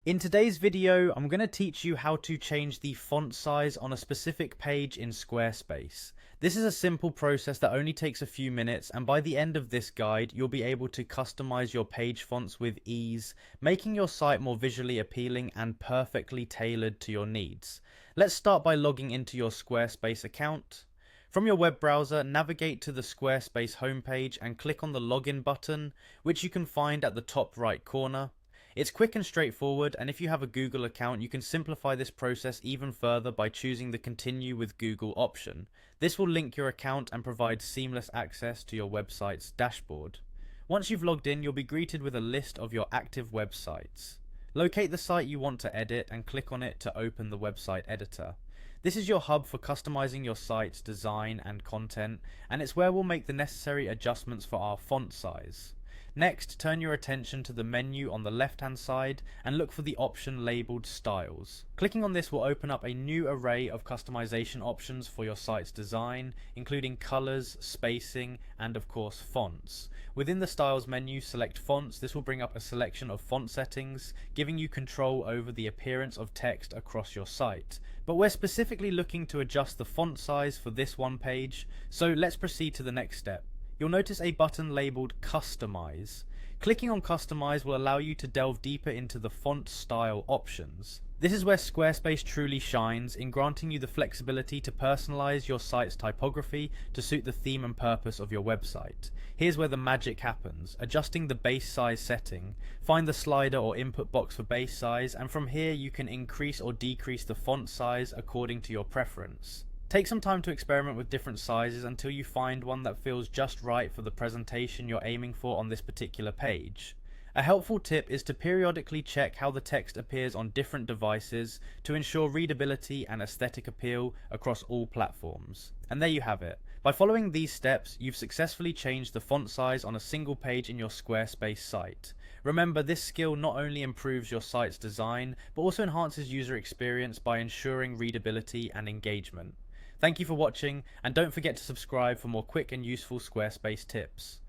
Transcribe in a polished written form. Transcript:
In today's video, I'm going to teach you how to change the font size on a specific page in Squarespace. This is a simple process that only takes a few minutes, and by the end of this guide, you'll be able to customize your page fonts with ease, making your site more visually appealing and perfectly tailored to your needs. Let's start by logging into your Squarespace account. From your web browser, navigate to the Squarespace homepage and click on the login button, which you can find at the top right corner. It's quick and straightforward, and if you have a Google account, you can simplify this process even further by choosing the Continue with Google option. This will link your account and provide seamless access to your website's dashboard. Once you've logged in, you'll be greeted with a list of your active websites. Locate the site you want to edit and click on it to open the website editor. This is your hub for customizing your site's design and content, and it's where we'll make the necessary adjustments for our font size. Next, turn your attention to the menu on the left hand side and look for the option labeled Styles. Clicking on this will open up a new array of customization options for your site's design, including colors, spacing, and of course fonts. Within the Styles menu, select Fonts. This will bring up a selection of font settings, giving you control over the appearance of text across your site. But we're specifically looking to adjust the font size for this one page, so let's proceed to the next step. You'll notice a button labeled Customize. Clicking on Customize will allow you to delve deeper into the font style options. This is where Squarespace truly shines in granting you the flexibility to personalize your site's typography to suit the theme and purpose of your website. Here's where the magic happens. Adjusting the base size setting, find the slider or input box for base size, and from here you can increase or decrease the font size according to your preference. Take some time to experiment with different sizes until you find one that feels just right for the presentation you're aiming for on this particular page. A helpful tip is to periodically check how the text appears on different devices to ensure readability and aesthetic appeal across all platforms. And there you have it. By following these steps, you've successfully changed the font size on a single page in your Squarespace site. Remember, this skill not only improves your site's design, but also enhances user experience by ensuring readability and engagement. Thank you for watching, and don't forget to subscribe for more quick and useful Squarespace tips.